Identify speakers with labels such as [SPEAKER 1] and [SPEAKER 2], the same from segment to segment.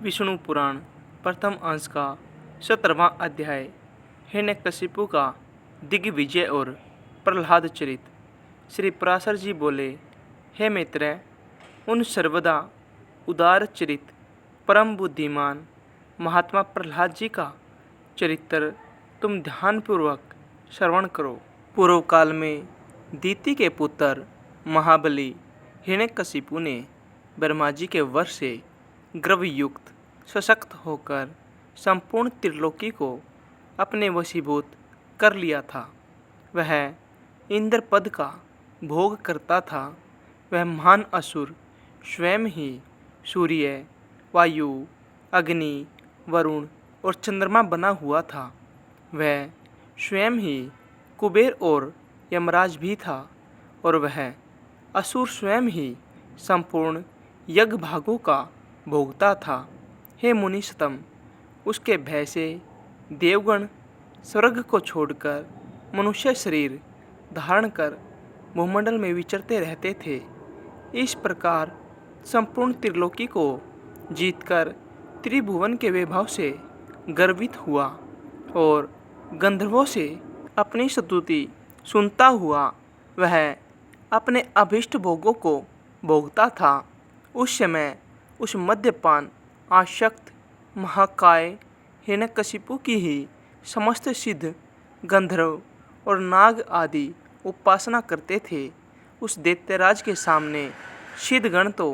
[SPEAKER 1] विष्णु पुराण प्रथम अंश का 17वां अध्याय। हिरण्यकशिपु का दिग्विजय और प्रहलाद चरित। श्री पराशर जी बोले, हे मित्र, उन सर्वदा उदार चरित परम बुद्धिमान महात्मा प्रहलाद जी का चरित्र तुम ध्यानपूर्वक श्रवण करो। पूर्व काल में दीति के पुत्र महाबली हिरण्यकशिपु ने ब्रह्मा जी के वर से गर्वयुक्त सशक्त होकर संपूर्ण त्रिलोकी को अपने वशीभूत कर लिया था। वह इंद्र पद का भोग करता था। वह महान असुर स्वयं ही सूर्य, वायु, अग्नि, वरुण और चंद्रमा बना हुआ था। वह स्वयं ही कुबेर और यमराज भी था और वह असुर स्वयं ही संपूर्ण यज्ञ भागों का भोगता था। हे मुनिसतम, उसके भय से देवगण स्वर्ग को छोड़कर मनुष्य शरीर धारण कर भूमंडल में विचरते रहते थे। इस प्रकार संपूर्ण त्रिलोकी को जीतकर त्रिभुवन के वैभव से गर्वित हुआ और गंधर्वों से अपनी स्तुति सुनता हुआ वह अपने अभीष्ट भोगों को भोगता था। उस समय उस मद्यपान आसक्त महाकाय हिरण्यकशिपु की ही समस्त सिद्ध गंधर्व और नाग आदि उपासना करते थे। उस दैत्यराज के सामने सिद्धगण तो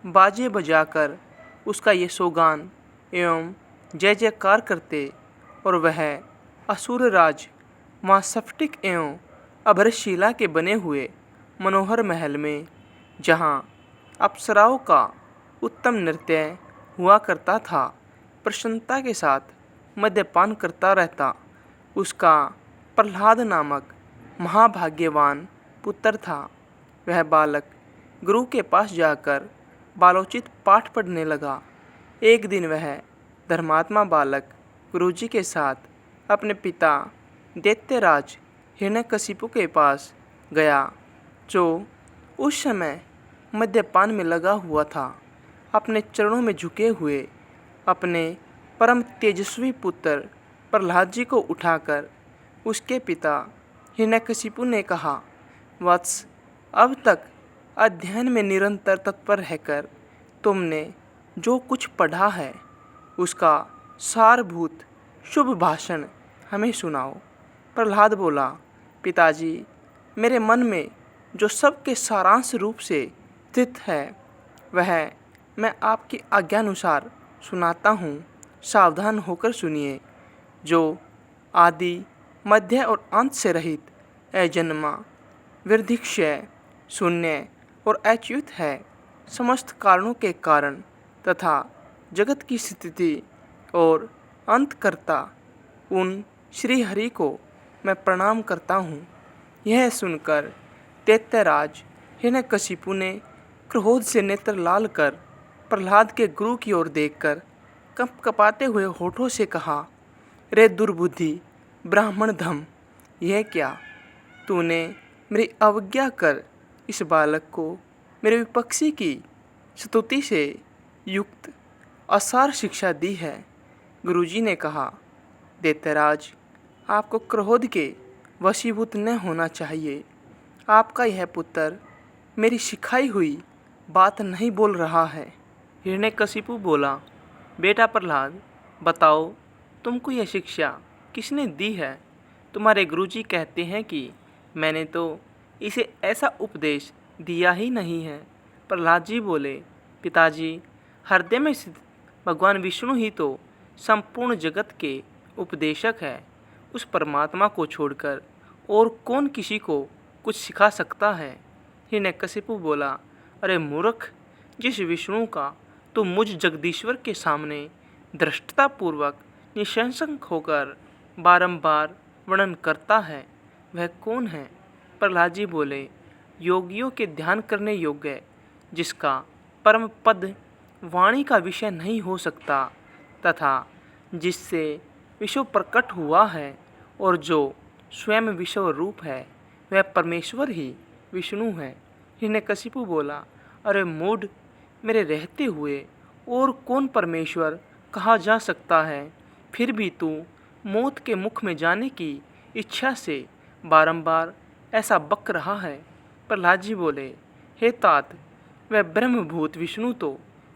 [SPEAKER 1] बाजे बजाकर उसका यशोगान एवं जय जयकार करते और वह असुरराज वहाँ स्फटिक एवं अभ्रशिला के बने हुए मनोहर महल में, जहाँ अप्सराओं का उत्तम नृत्य हुआ करता था, प्रसन्नता के साथ मद्यपान करता रहता। उसका प्रहलाद नामक महाभाग्यवान पुत्र था। वह बालक गुरु के पास जाकर बालोचित पाठ पढ़ने लगा। एक दिन वह धर्मात्मा बालक गुरुजी के साथ अपने पिता दैत्यराज हिरण्यकशिपु के पास गया, जो उस समय मद्यपान में लगा हुआ था। अपने चरणों में झुके हुए अपने परम तेजस्वी पुत्र प्रहलाद जी को उठाकर उसके पिता हिरण्यकशिपु ने कहा, वत्स, अब तक अध्ययन में निरंतर तत्पर रहकर तुमने जो कुछ पढ़ा है उसका सारभूत शुभ भाषण हमें सुनाओ। प्रहलाद बोला, पिताजी, मेरे मन में जो सबके सारांश रूप से स्थित है वह मैं आपकी आज्ञानुसार सुनाता हूँ। सावधान होकर सुनिए। जो आदि, मध्य और अंत से रहित, अजन्मा, वृद्धिक्षय, शून्य और अच्युत है, समस्त कारणों के कारण तथा जगत की स्थिति और अंतकर्ता उन श्री हरि को मैं प्रणाम करता हूँ। यह सुनकर दैत्यराज हिरण्यकशिपु ने क्रोध से नेत्र लाल कर प्रहलाद के गुरु की ओर देखकर कँपकँपाते हुए होठों से कहा, रे दुर्बुद्धि ब्राह्मण धम, यह क्या? तूने मेरी अवज्ञा कर इस बालक को मेरे विपक्षी की स्तुति से युक्त असार शिक्षा दी है। गुरुजी ने कहा, दैत्यराज, आपको क्रोध के वशीभूत न होना चाहिए। आपका यह पुत्र मेरी सिखाई हुई बात नहीं बोल रहा है। हिरण्यकशिपु बोला, बेटा प्रहलाद, बताओ, तुमको यह शिक्षा किसने दी है? तुम्हारे गुरुजी कहते हैं कि मैंने तो इसे ऐसा उपदेश दिया ही नहीं है। प्रहलाद जी बोले, पिताजी, हृदय में स्थित भगवान विष्णु ही तो संपूर्ण जगत के उपदेशक है। उस परमात्मा को छोड़कर और कौन किसी को कुछ सिखा सकता है? हिरण्यकशिपु बोला, अरे मूर्ख, जिस विष्णु का तो मुझ जगदीश्वर के सामने धृष्टतापूर्वक निशंक होकर बारंबार वर्णन करता है, वह कौन है? प्रहलाद जी बोले, योगियों के ध्यान करने योग्य, जिसका परम पद वाणी का विषय नहीं हो सकता तथा जिससे विश्व प्रकट हुआ है और जो स्वयं विश्व रूप है, वह परमेश्वर ही विष्णु है। हिरण्यकशिपु बोला, अरे मूढ़, मेरे रहते हुए और कौन परमेश्वर कहा जा सकता है। फिर भी तू मौत के मुख में जाने की इच्छा से बारंबार ऐसा बक रहा है। प्रहलाद जी बोले, हे तात, वह ब्रह्मभूत विष्णु तो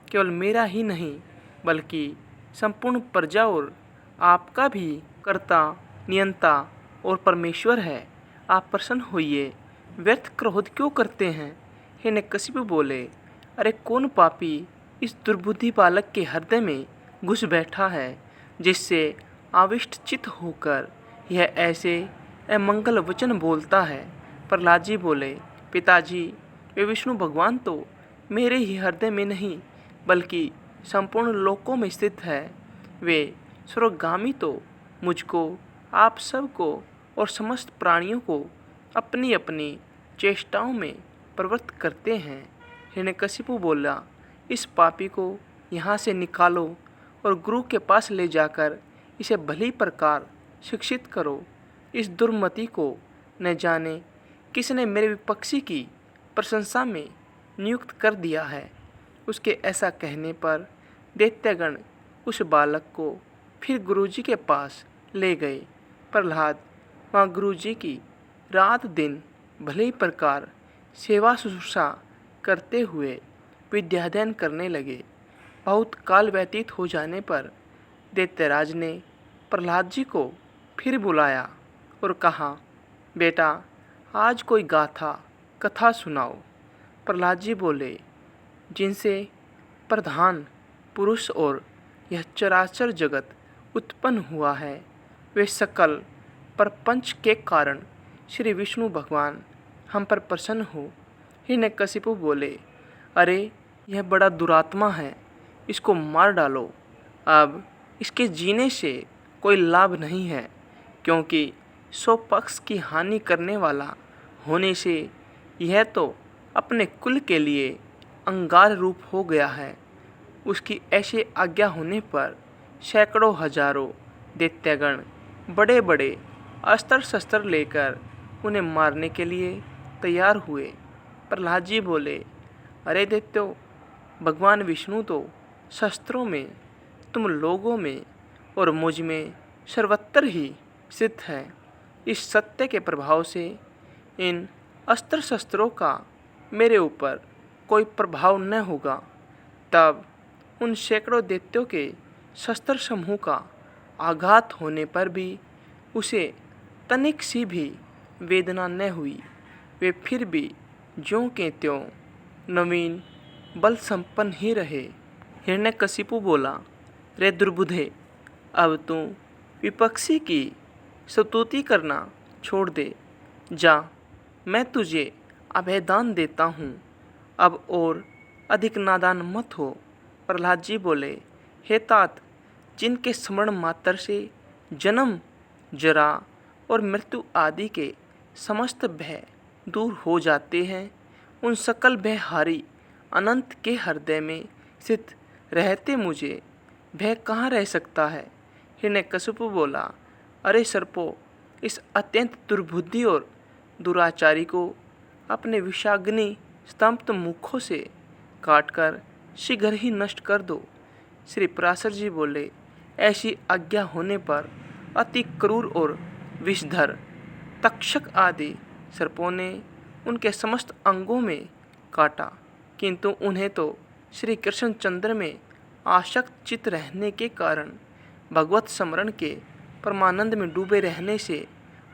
[SPEAKER 1] केवल मेरा ही नहीं बल्कि संपूर्ण प्रजा और आपका भी कर्ता, नियंता और परमेश्वर है। आप प्रसन्न होइए, व्यर्थ क्रोध क्यों करते हैं। हिरण्यकशिपु बोले, अरे कौन पापी इस दुर्बुद्धि बालक के हृदय में घुस बैठा है, जिससे आविष्ट चित्त होकर यह ऐसे अमंगल वचन बोलता है। प्रहलाद जी बोले, पिताजी, वे विष्णु भगवान तो मेरे ही हृदय में नहीं बल्कि संपूर्ण लोकों में स्थित है। वे स्वर्गगामी तो मुझको, आप सबको और समस्त प्राणियों को अपनी अपनी चेष्टाओं में प्रवृत्त करते हैं। हिरण्यकशिपु बोला, इस पापी को यहाँ से निकालो और गुरु के पास ले जाकर इसे भली प्रकार शिक्षित करो। इस दुर्मति को न जाने किसने मेरे विपक्षी की प्रशंसा में नियुक्त कर दिया है। उसके ऐसा कहने पर दैत्यगण उस बालक को फिर गुरुजी के पास ले गए। प्रहलाद वहाँ गुरुजी की रात दिन भली प्रकार सेवा शुश्रूषा करते हुए विद्याध्ययन करने लगे। बहुत काल व्यतीत हो जाने पर दैत्यराज ने प्रहलाद जी को फिर बुलाया और कहा, बेटा, आज कोई गाथा कथा सुनाओ। प्रहलाद जी बोले, जिनसे प्रधान पुरुष और यह चराचर जगत उत्पन्न हुआ है, वे सकल प्रपंच के कारण श्री विष्णु भगवान हम पर प्रसन्न हो। हिरण्यकशिपु बोले, अरे यह बड़ा दुरात्मा है, इसको मार डालो। अब इसके जीने से कोई लाभ नहीं है, क्योंकि स्वपक्ष की हानि करने वाला होने से यह तो अपने कुल के लिए अंगार रूप हो गया है। उसकी ऐसे आज्ञा होने पर सैकड़ों हजारों दैत्यगण बड़े बड़े अस्त्र शस्त्र लेकर उन्हें मारने के लिए तैयार हुए। प्रहलाद जी बोले, अरे दैत्यो, भगवान विष्णु तो शस्त्रों में, तुम लोगों में और मुझ में सर्वत्र ही स्थित है। इस सत्य के प्रभाव से इन अस्त्र शस्त्रों का मेरे ऊपर कोई प्रभाव न होगा। तब उन सैकड़ों दैत्यों के शस्त्र समूह का आघात होने पर भी उसे तनिक सी भी वेदना न हुई। वे फिर भी ज्यों के त्यों नवीन बल संपन्न ही रहे। हिरण्यकशिपु बोला, रे दुर्बुद्धे, अब तू विपक्षी की स्तुति करना छोड़ दे। जा, मैं तुझे अभयदान देता हूँ, अब और अधिक नादान मत हो। प्रहलाद जी बोले, हे तात, जिनके स्मरण मात्र से जन्म, जरा और मृत्यु आदि के समस्त भय दूर हो जाते हैं, उन सकल भयहारी अनंत के हृदय में स्थित रहते मुझे भय कहाँ रह सकता है। हिरण्यकशिपु बोला, अरे सर्पो, इस अत्यंत दुर्बुद्धि और दुराचारी को अपने विषाग्नि स्तंभ मुखों से काटकर शीघ्र ही नष्ट कर दो। श्री पराशर जी बोले, ऐसी आज्ञा होने पर अति क्रूर और विषधर तक्षक आदि सर्पों ने उनके समस्त अंगों में काटा, किंतु उन्हें तो श्री कृष्णचंद्र में आसक्त चित्त रहने के कारण भगवत स्मरण के परमानंद में डूबे रहने से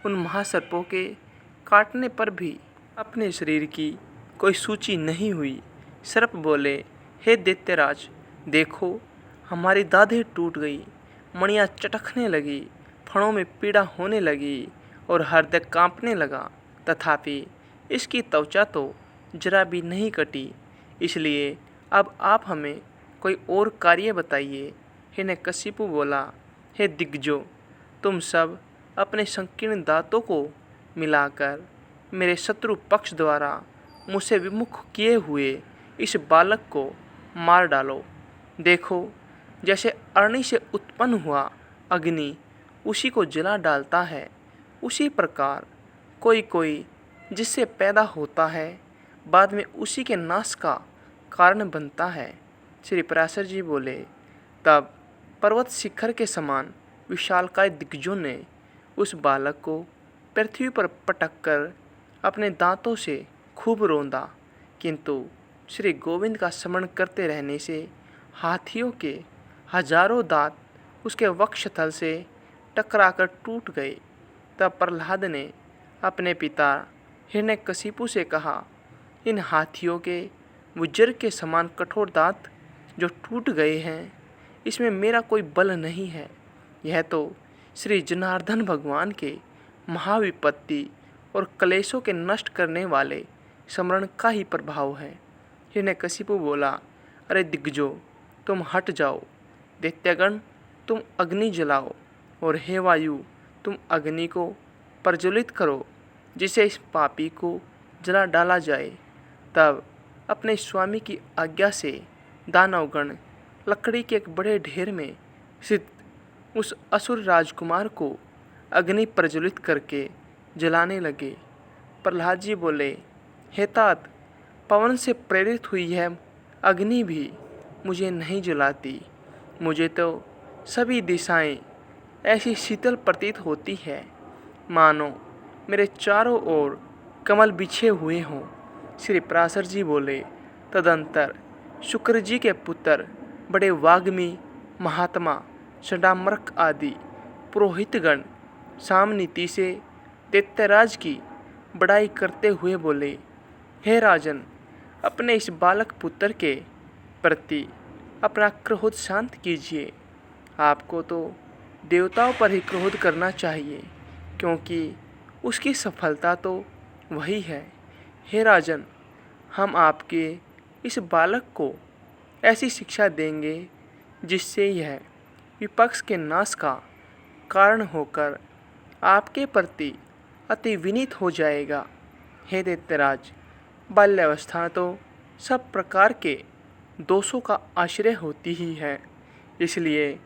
[SPEAKER 1] उन महासर्पों के काटने पर भी अपने शरीर की कोई सूची नहीं हुई। सर्प बोले, हे दैत्यराज, देखो, हमारी दाढ़ें टूट गई, मणियाँ चटकने लगी, फणों में पीड़ा होने लगी और हृदय कांपने लगा, तथापि इसकी त्वचा तो जरा भी नहीं कटी। इसलिए अब आप हमें कोई और कार्य बताइए। हिरण्यकशिपु बोला, हे दिग्गजों, तुम सब अपने संकीर्ण दांतों को मिलाकर मेरे शत्रु पक्ष द्वारा मुझसे विमुख किए हुए इस बालक को मार डालो। देखो, जैसे अग्नि से उत्पन्न हुआ अग्नि उसी को जला डालता है, उसी प्रकार कोई कोई जिससे पैदा होता है बाद में उसी के नाश का कारण बनता है। श्री पराशर जी बोले, तब पर्वत शिखर के समान विशालकाय दिग्गजों ने उस बालक को पृथ्वी पर पटक कर अपने दांतों से खूब रौंदा, किंतु श्री गोविंद का स्मरण करते रहने से हाथियों के हजारों दांत उसके वक्षस्थल से टकराकर टूट गए। तब प्रहलाद ने अपने पिता हिरण्यकशिपु से कहा, इन हाथियों के वज्र के समान कठोर दांत जो टूट गए हैं, इसमें मेरा कोई बल नहीं है। यह तो श्री जनार्दन भगवान के महाविपत्ति और क्लेशों के नष्ट करने वाले स्मरण का ही प्रभाव है। हिरण्यकशिपु बोला, अरे दिग्गजों, तुम हट जाओ। दैत्यगण, तुम अग्नि जलाओ, और हे वायु, तुम अग्नि को प्रज्वलित करो, जिसे इस पापी को जला डाला जाए। तब अपने स्वामी की आज्ञा से दानवगण लकड़ी के एक बड़े ढेर में स्थित उस असुर राजकुमार को अग्नि प्रज्वलित करके जलाने लगे। प्रहलाद जी बोले, हे तात, पवन से प्रेरित हुई यह अग्नि भी मुझे नहीं जलाती। मुझे तो सभी दिशाएं ऐसी शीतल प्रतीत होती है, मानो मेरे चारों ओर कमल बिछे हुए हों। श्री पराशर जी बोले, तदंतर शुक्र जी के पुत्र बड़े वाग्मी महात्मा षडामर्क आदि पुरोहितगण सामनीति से दैत्यराज की बड़ाई करते हुए बोले, हे राजन, अपने इस बालक पुत्र के प्रति अपना क्रोध शांत कीजिए। आपको तो देवताओं पर ही क्रोध करना चाहिए, क्योंकि उसकी सफलता तो वही है। हे राजन, हम आपके इस बालक को ऐसी शिक्षा देंगे जिससे यह विपक्ष के नाश का कारण होकर आपके प्रति अति विनीत हो जाएगा। हे दैत्यराज, बाल्यावस्था तो सब प्रकार के दोषों का आश्रय होती ही है, इसलिए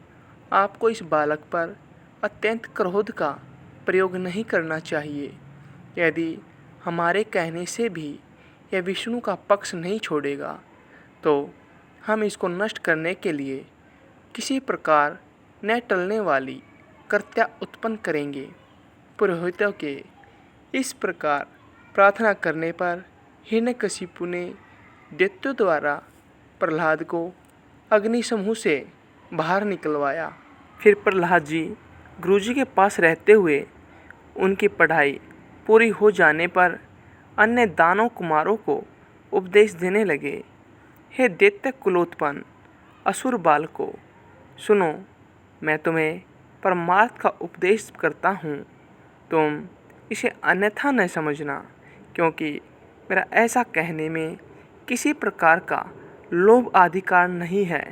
[SPEAKER 1] आपको इस बालक पर अत्यंत क्रोध का प्रयोग नहीं करना चाहिए। यदि हमारे कहने से भी यह विष्णु का पक्ष नहीं छोड़ेगा, तो हम इसको नष्ट करने के लिए किसी प्रकार न टलने वाली कृत्या उत्पन्न करेंगे। पुरोहितों के इस प्रकार प्रार्थना करने पर हिरण्यकशिपु ने दैत्यों द्वारा प्रहलाद को अग्नि समूह से बाहर निकलवाया। फिर प्रहलाद जी गुरुजी के पास रहते हुए उनकी पढ़ाई पूरी हो जाने पर अन्य दानव कुमारों को उपदेश देने लगे। हे दैत्य कुलोत्पन्न असुर बालकों, सुनो, मैं तुम्हें परमार्थ का उपदेश करता हूँ। तुम इसे अन्यथा न समझना, क्योंकि मेरा ऐसा कहने में किसी प्रकार का लोभ आदि कारण नहीं है।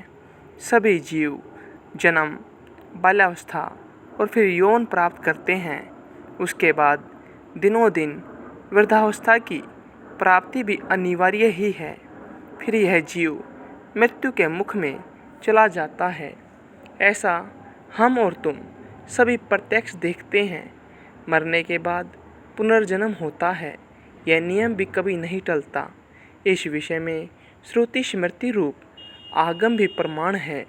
[SPEAKER 1] सभी जीव जन्म, बाल्यावस्था और फिर यौन प्राप्त करते हैं। उसके बाद दिनों दिन वृद्धावस्था की प्राप्ति भी अनिवार्य ही है। फिर यह जीव मृत्यु के मुख में चला जाता है। ऐसा हम और तुम सभी प्रत्यक्ष देखते हैं। मरने के बाद पुनर्जन्म होता है, यह नियम भी कभी नहीं टलता। इस विषय में श्रुति स्मृति रूप आगम भी प्रमाण है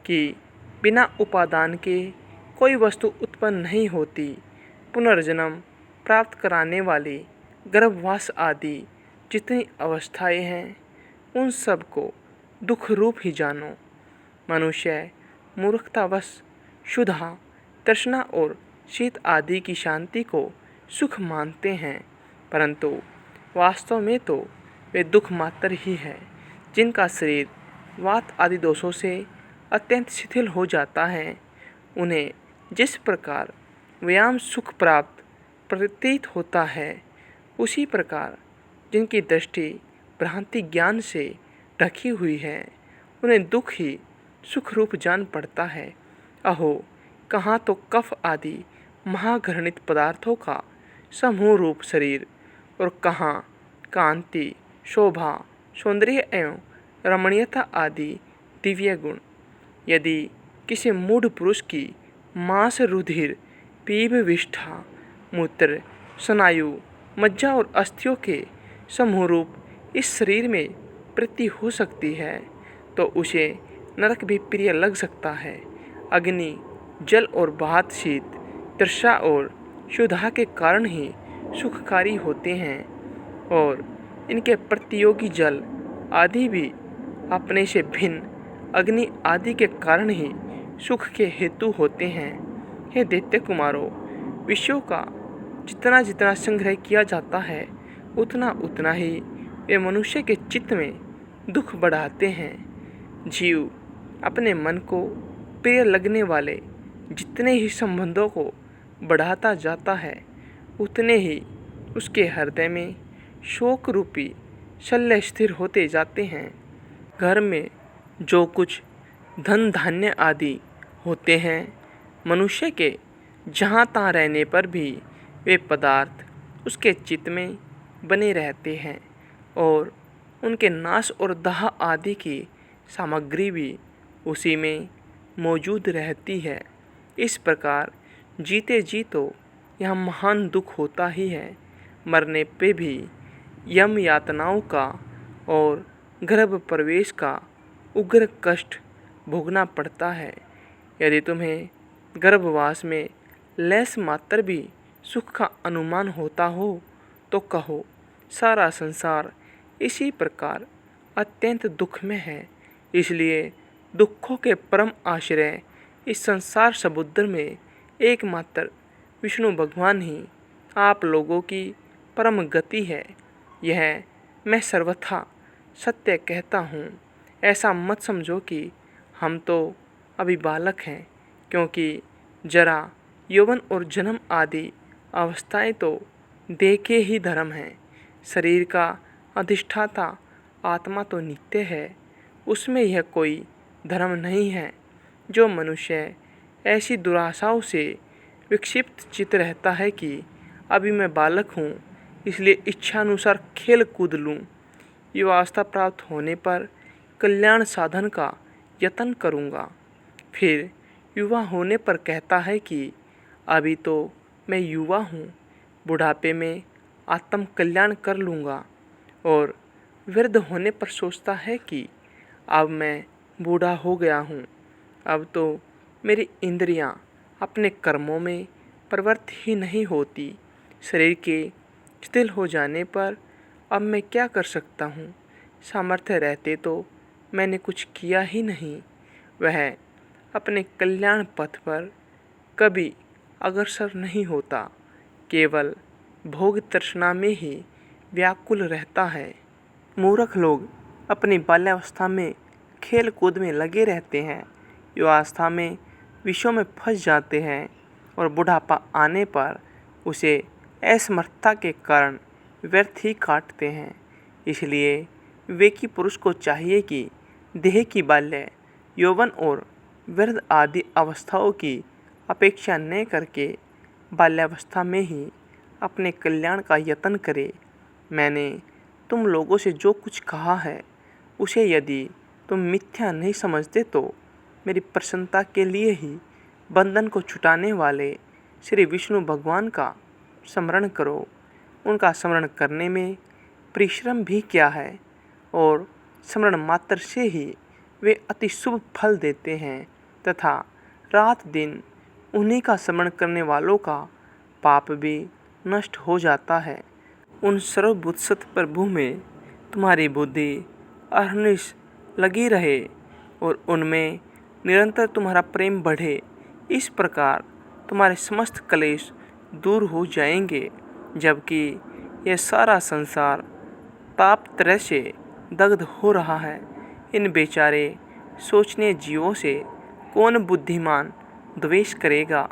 [SPEAKER 1] कि बिना उपादान के कोई वस्तु उत्पन्न नहीं होती। पुनर्जन्म प्राप्त कराने वाली गर्भवास आदि जितनी अवस्थाएं हैं, उन सब को दुख रूप ही जानो। मनुष्य मूर्खतावश क्षुधा, तृष्णा और शीत आदि की शांति को सुख मानते हैं, परंतु वास्तव में तो वे दुख मात्र ही है। जिनका शरीर वात आदि दोषों से अत्यंत शिथिल हो जाता है, उन्हें जिस प्रकार व्यायाम सुख प्राप्त प्रतीत होता है, उसी प्रकार जिनकी दृष्टि भ्रांति ज्ञान से ढकी हुई है, उन्हें दुख ही सुख रूप जान पड़ता है। अहो, कहाँ तो कफ आदि महाघृणित पदार्थों का समूह रूप शरीर, और कहाँ कांति, शोभा, सौंदर्य एवं रमणीयता आदि दिव्य गुण। यदि किसी मूढ़ पुरुष की मांस, रुधिर, पीप, विष्ठा, मूत्र, स्नायु, मज्जा और अस्थियों के समूह रूप इस शरीर में वृत्ति हो सकती है, तो उसे नरक भी प्रिय लग सकता है। अग्नि, जल और बहुत शीत, तृषा और क्षुधा के कारण ही सुखकारी होते हैं, और इनके प्रतियोगी जल आदि भी अपने से भिन्न अग्नि आदि के कारण ही सुख के हेतु होते हैं। हे दैत्य कुमारों, विषयों का जितना जितना संग्रह किया जाता है, उतना उतना ही वे मनुष्य के चित्त में दुख बढ़ाते हैं। जीव अपने मन को प्रिय लगने वाले जितने ही संबंधों को बढ़ाता जाता है, उतने ही उसके हृदय में शोक रूपी शल्य स्थिर होते जाते हैं। घर में जो कुछ धन धान्य आदि होते हैं, मनुष्य के जहाँ तहाँ रहने पर भी वे पदार्थ उसके चित्त में बने रहते हैं, और उनके नाश और दाह आदि की सामग्री भी उसी में मौजूद रहती है। इस प्रकार जीते जी तो यह महान दुख होता ही है, मरने पे भी यम यातनाओं का और गर्भ प्रवेश का उग्र कष्ट भोगना पड़ता है। यदि तुम्हें गर्भवास में लेस मात्र भी सुख का अनुमान होता हो तो कहो, सारा संसार इसी प्रकार अत्यंत दुख में है। इसलिए दुखों के परम आश्रय इस संसार समुद्र में एकमात्र विष्णु भगवान ही आप लोगों की परम गति है। यह मैं सर्वथा सत्य कहता हूँ। ऐसा मत समझो कि हम तो अभी बालक हैं, क्योंकि जरा, यौवन और जन्म आदि अवस्थाएं तो देह के ही धर्म हैं। शरीर का अधिष्ठाता आत्मा तो नित्य है, उसमें यह कोई धर्म नहीं है। जो मनुष्य ऐसी दुराशाओं से विक्षिप्त चित्त रहता है कि अभी मैं बालक हूँ, इसलिए इच्छानुसार खेल कूद लूँ, युवावस्था प्राप्त होने पर कल्याण साधन का यत्न करूँगा, फिर युवा होने पर कहता है कि अभी तो मैं युवा हूँ, बुढ़ापे में आत्म कल्याण कर लूँगा, और वृद्ध होने पर सोचता है कि अब मैं बूढ़ा हो गया हूँ, अब तो मेरी इंद्रियाँ अपने कर्मों में प्रवृत्त ही नहीं होती, शरीर के शिथिल हो जाने पर अब मैं क्या कर सकता हूँ, सामर्थ्य रहते तो मैंने कुछ किया ही नहीं। वह अपने कल्याण पथ पर कभी अग्रसर नहीं होता, केवल भोग तृष्णा में ही व्याकुल रहता है। मूर्ख लोग अपनी बाल्यावस्था में खेल कूद में लगे रहते हैं, युवावस्था में विषयों में फंस जाते हैं, और बुढ़ापा आने पर उसे असमर्थता के कारण व्यर्थ ही काटते हैं। इसलिए विवेकी पुरुष को चाहिए कि देह की बाल्य, यौवन और वृद्ध आदि अवस्थाओं की अपेक्षा न करके बाल्यावस्था में ही अपने कल्याण का यत्न करे। मैंने तुम लोगों से जो कुछ कहा है, उसे यदि तुम मिथ्या नहीं समझते तो मेरी प्रसन्नता के लिए ही बंधन को छुटाने वाले श्री विष्णु भगवान का स्मरण करो। उनका स्मरण करने में परिश्रम भी क्या है, और स्मरण मात्र से ही वे अति शुभ फल देते हैं, तथा रात दिन उन्हीं का स्मरण करने वालों का पाप भी नष्ट हो जाता है। उन सर्वभूत प्रभु में तुम्हारी बुद्धि अहर्निश लगी रहे, और उनमें निरंतर तुम्हारा प्रेम बढ़े। इस प्रकार तुम्हारे समस्त क्लेश दूर हो जाएंगे, जबकि यह सारा संसार ताप त्रय से दग्ध हो रहा है। इन बेचारे सोचने जीवों से कौन बुद्धिमान द्वेष करेगा।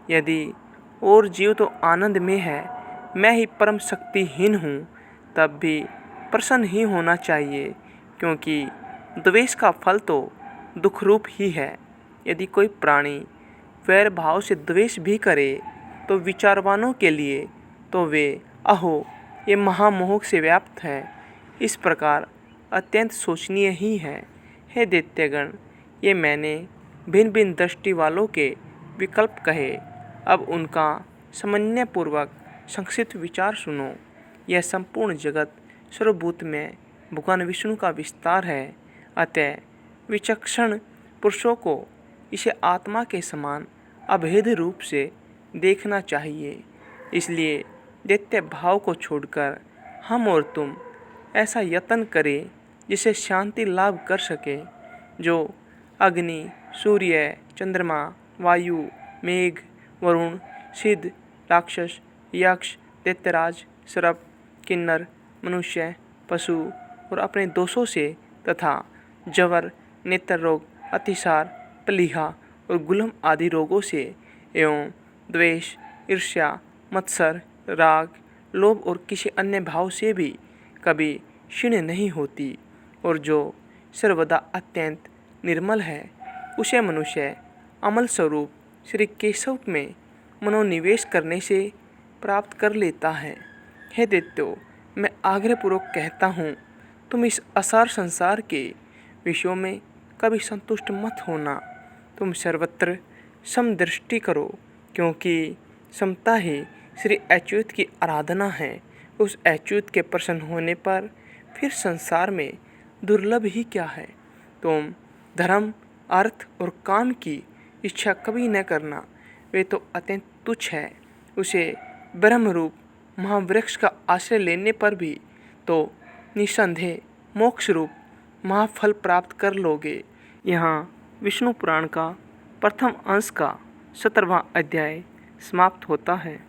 [SPEAKER 1] यदि और जीव तो आनंद में है, मैं ही परम शक्तिहीन हूँ, तब भी प्रसन्न ही होना चाहिए, क्योंकि द्वेष का फल तो दुख रूप ही है। यदि कोई प्राणी वैर भाव से द्वेष भी करे तो विचारवानों के लिए तो वे अहो ये महामोह से व्याप्त है। इस प्रकार अत्यंत शोचनीय ही है। हे दैत्यगण, ये मैंने भिन्न भिन्न दृष्टि वालों के विकल्प कहे, अब उनका समन्वयपूर्वक संक्षिप्त विचार सुनो। यह संपूर्ण जगत सर्वभूत में भगवान विष्णु का विस्तार है, अतः विचक्षण पुरुषों को इसे आत्मा के समान अभेद रूप से देखना चाहिए। इसलिए दैत्य भाव को छोड़कर हम और तुम ऐसा यत्न करें जिसे शांति लाभ कर सके, जो अग्नि, सूर्य, चंद्रमा, वायु, मेघ, वरुण, सिद्ध, राक्षस, यक्ष, दैत्यराज, सर्प, किन्नर, मनुष्य, पशु और अपने दोषों से तथा जवर, नेत्र रोग, अतिसार, प्लीहा और गुलम आदि रोगों से एवं द्वेष, ईर्ष्या, मत्सर, राग, लोभ और किसी अन्य भाव से भी कभी क्षीण नहीं होती, और जो सर्वदा अत्यंत निर्मल है उसे मनुष्य अमल स्वरूप श्री केशव में मनोनिवेश करने से प्राप्त कर लेता है। हे दैत्यो, मैं आग्रहपूर्वक कहता हूँ, तुम इस असार संसार के विषयों में कभी संतुष्ट मत होना। तुम सर्वत्र समदृष्टि करो, क्योंकि समता ही श्री अच्युत की आराधना है। उस अच्युत के प्रसन्न होने पर फिर संसार में दुर्लभ ही क्या है। तुम धर्म, अर्थ और काम की इच्छा कभी न करना, वे तो अत्यंत तुच्छ है। उसे ब्रह्मरूप महावृक्ष का आश्रय लेने पर भी तो निसंदेह मोक्ष रूप महाफल प्राप्त कर लोगे। यहाँ विष्णु पुराण का प्रथम अंश का 17वां अध्याय समाप्त होता है।